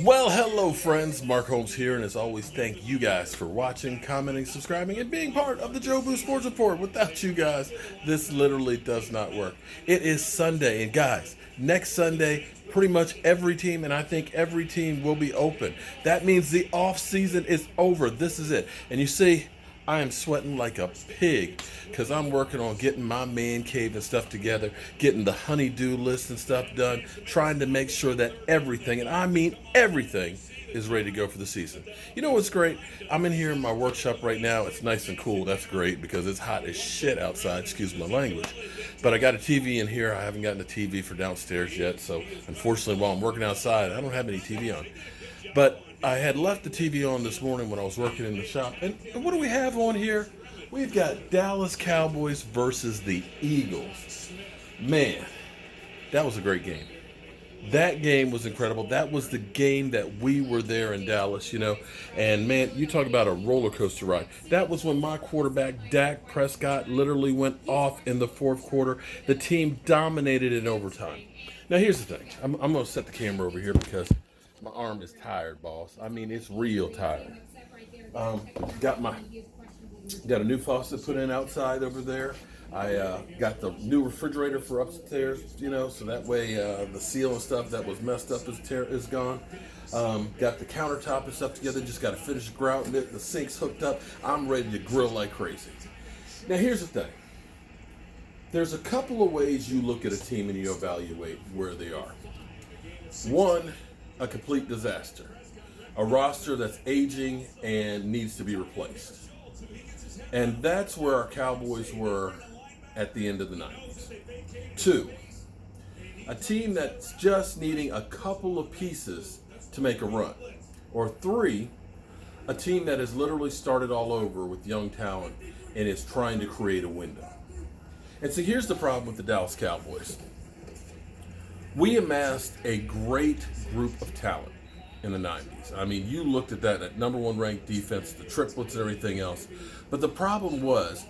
Well, hello, friends. Mark Holmes here, and as always, thank you guys for watching, commenting, subscribing, and being part of the Joe Boo Sports Report. Without you guys, this literally does not work. It is Sunday, and guys, next Sunday, pretty much every team, and I think every team will be open. That means the off season is over. This is it. And you see, I am sweating like a pig because I'm working on getting my man cave and stuff together, getting the honey-do list and stuff done, trying to make sure that everything, and I mean everything, is ready to go for the season. You know what's great? I'm in here in my workshop right now. It's nice and cool. That's great because it's hot as shit outside. Excuse my language. But I got a TV in here. I haven't gotten a TV for downstairs yet. So unfortunately, while I'm working outside, I don't have any TV on. But I had left the TV on this morning when I was working in the shop. And what do we have on here? We've got Dallas Cowboys versus the Eagles. Man, that was a great game. That game was incredible. That was the game that we were there in Dallas, And man, you talk about a roller coaster ride. That was when my quarterback, Dak Prescott, literally went off in the fourth quarter. The team dominated in overtime. Now, here's the thing. I'm going to set the camera over here because my arm is tired, boss. I mean, it's real tired. Got a new faucet put in outside over there. I got the new refrigerator for upstairs, so that way the seal and stuff that was messed up is gone. Got the countertop and stuff together. Just got to finish grouting it. The sink's hooked up. I'm ready to grill like crazy. Now, here's the thing. There's a couple of ways you look at a team and you evaluate where they are. One, a complete disaster. A roster that's aging and needs to be replaced. And that's where our Cowboys were at the end of the 90s. Two, a team that's just needing a couple of pieces to make a run. Or three, a team that has literally started all over with young talent and is trying to create a window. And so here's the problem with the Dallas Cowboys. We amassed a great group of talent in the 90s. I mean, you looked at that number one ranked defense, the triplets and everything else. But the problem was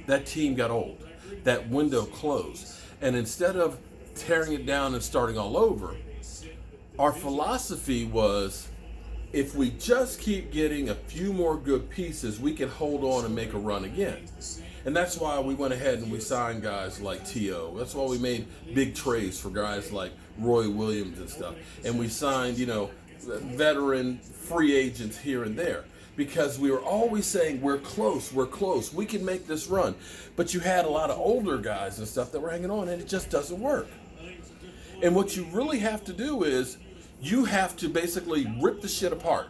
that team got old. That window closed. And instead of tearing it down and starting all over, our philosophy was if we just keep getting a few more good pieces, we can hold on and make a run again. And that's why we went ahead and we signed guys like T.O. That's why we made big trades for guys like Roy Williams and stuff. And we signed, veteran free agents here and there. Because we were always saying, we're close, we can make this run. But you had a lot of older guys and stuff that were hanging on, and it just doesn't work. And what you really have to do is, you have to basically rip the shit apart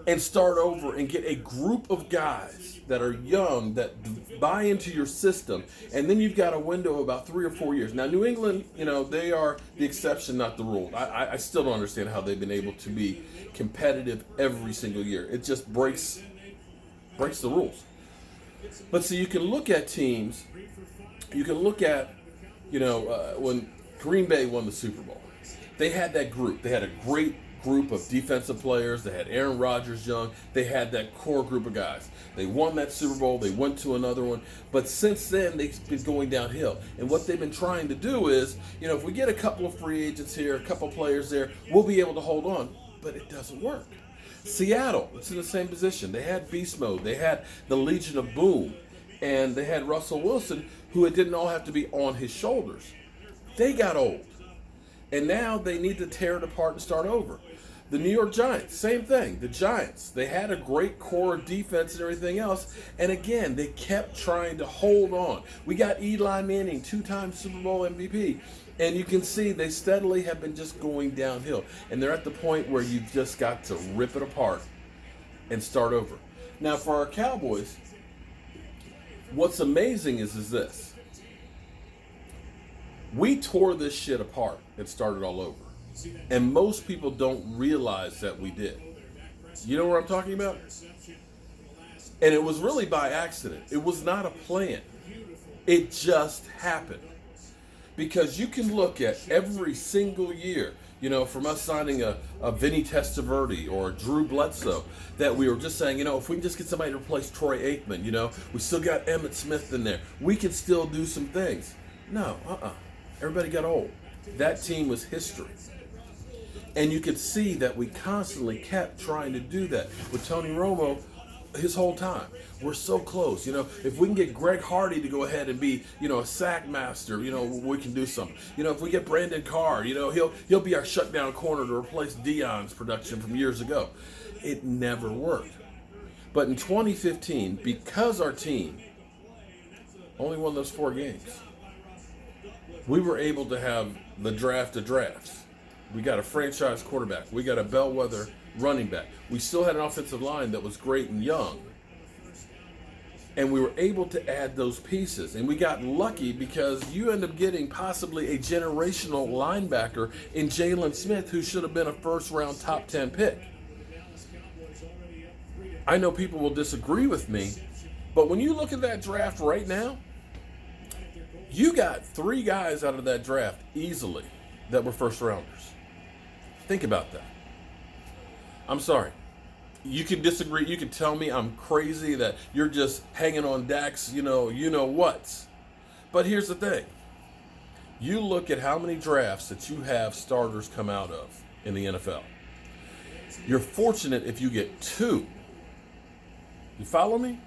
and start over and get a group of guys that are young, that buy into your system, and then you've got a window of about 3 or 4 years. Now, New England, they are the exception, not the rule. I still don't understand how they've been able to be competitive every single year. It just breaks the rules. But so you can look at teams, you can look at, when Green Bay won the Super Bowl, they had that group. They had a great group of defensive players. They had Aaron Rodgers young. They had that core group of guys. They won that Super Bowl. They went to another one. But since then, they've been going downhill. And what they've been trying to do is, if we get a couple of free agents here, a couple of players there, we'll be able to hold on. But it doesn't work. Seattle, it's in the same position. They had Beast Mode. They had the Legion of Boom. And they had Russell Wilson, who it didn't all have to be on his shoulders. They got old. And now they need to tear it apart and start over. The New York Giants, same thing. The Giants, they had a great core defense and everything else. And again, they kept trying to hold on. We got Eli Manning, 2-time Super Bowl MVP. And you can see they steadily have been just going downhill. And they're at the point where you've just got to rip it apart and start over. Now, for our Cowboys, what's amazing is this. We tore this shit apart and started all over. And most people don't realize that we did. You know what I'm talking about? And it was really by accident. It was not a plan. It just happened. Because you can look at every single year, from us signing a Vinny Testaverde or a Drew Bledsoe, that we were just saying, if we can just get somebody to replace Troy Aikman, we still got Emmitt Smith in there. We can still do some things. No, Everybody got old. That team was history. And you could see that we constantly kept trying to do that with Tony Romo his whole time. We're so close. If we can get Greg Hardy to go ahead and be, a sack master, we can do something. If we get Brandon Carr, he'll be our shutdown corner to replace Dion's production from years ago. It never worked. But in 2015, because our team only won those 4 games, we were able to have the draft of drafts. We got a franchise quarterback. We got a bellwether running back. We still had an offensive line that was great and young. And we were able to add those pieces. And we got lucky because you end up getting possibly a generational linebacker in Jalen Smith, who should have been a first-round top 10 pick. I know people will disagree with me, but when you look at that draft right now, you got 3 guys out of that draft easily that were first-rounders. Think about that. I'm sorry. You can disagree. You can tell me I'm crazy, that you're just hanging on Dak's, what's. But here's the thing. You look at how many drafts that you have starters come out of in the NFL. You're fortunate if you get 2. You follow me?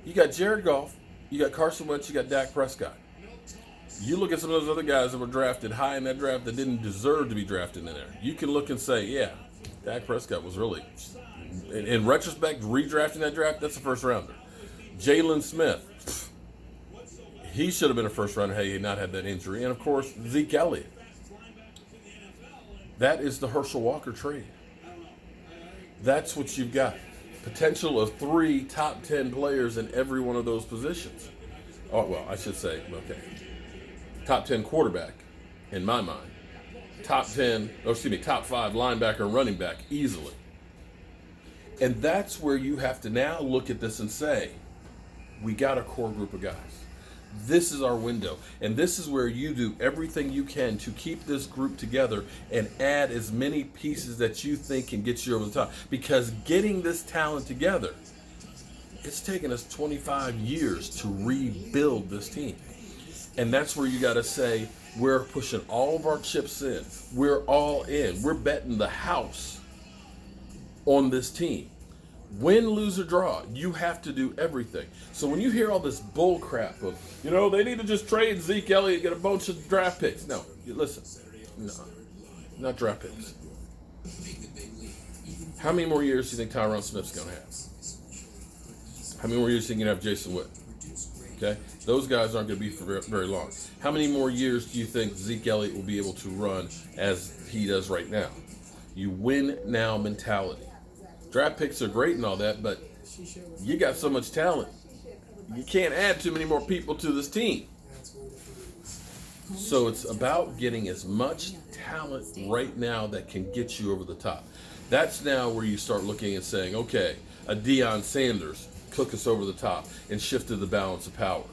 You got Jared Goff, you got Carson Wentz, you got Dak Prescott. You look at some of those other guys that were drafted high in that draft that didn't deserve to be drafted in there. You can look and say, yeah, Dak Prescott was really, in retrospect, redrafting that draft, that's a first rounder. Jalen Smith, he should have been a first rounder had he not had that injury. And of course, Zeke Elliott. That is the Herschel Walker trade. That's what you've got. Potential of 3 top 10 players in every one of those positions. Oh, well, I should say, okay. Top 10 quarterback, in my mind. Top 5 linebacker and running back, easily. And that's where you have to now look at this and say, we got a core group of guys. This is our window. And this is where you do everything you can to keep this group together and add as many pieces that you think can get you over the top. Because getting this talent together, it's taken us 25 years to rebuild this team. And that's where you got to say, we're pushing all of our chips in. We're all in. We're betting the house on this team. Win, lose, or draw, you have to do everything. So when you hear all this bull crap of, they need to just trade Zeke Elliott, get a bunch of draft picks. No, listen, no, not draft picks. How many more years do you think Tyron Smith's going to have? How many more years do you think you're going to have Jason Witt? Okay, those guys aren't going to be for very long. How many more years do you think Zeke Elliott will be able to run as he does right now? You win now mentality. Draft picks are great and all that, but you got so much talent. You can't add too many more people to this team. So it's about getting as much talent right now that can get you over the top. That's now where you start looking and saying, okay, a Deion Sanders took us over the top and shifted the balance of power.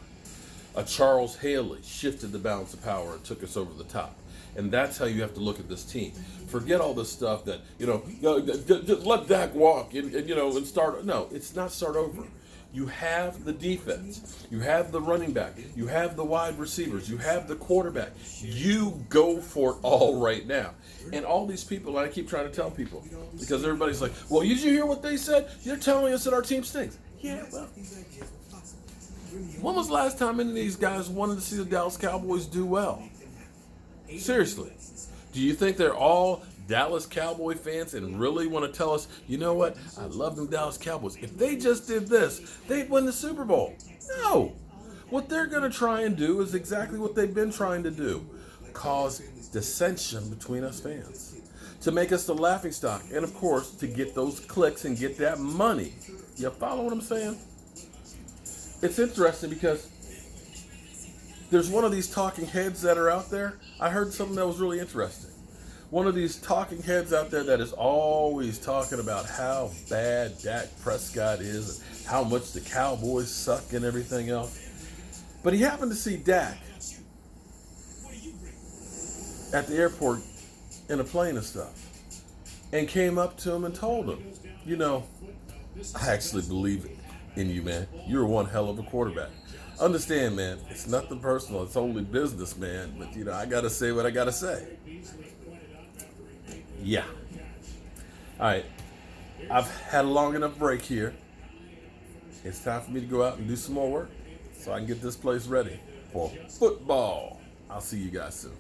A Charles Haley shifted the balance of power and took us over the top. And that's how you have to look at this team. Forget all this stuff that, just let Dak walk and start. No, it's not start over. You have the defense. You have the running back. You have the wide receivers. You have the quarterback. You go for it all right now. And all these people, and I keep trying to tell people, because everybody's like, well, did you hear what they said? You're telling us that our team stinks. Yeah, well. When was the last time any of these guys wanted to see the Dallas Cowboys do well? Seriously. Do you think they're all Dallas Cowboy fans and really want to tell us, you know what, I love them Dallas Cowboys. If they just did this, they'd win the Super Bowl. No. What they're going to try and do is exactly what they've been trying to do. Cause dissension between us fans. To make us the laughingstock. And, of course, to get those clicks and get that money. You follow what I'm saying? It's interesting because there's one of these talking heads that are out there. I heard something that was really interesting. One of these talking heads out there that is always talking about how bad Dak Prescott is and how much the Cowboys suck and everything else. But he happened to see Dak at the airport in a plane and stuff and came up to him and told him, I actually believe in you, man. You're one hell of a quarterback. Understand, man, it's nothing personal. It's only business, man. But, I got to say what I got to say. Yeah. All right. I've had a long enough break here. It's time for me to go out and do some more work so I can get this place ready for football. I'll see you guys soon.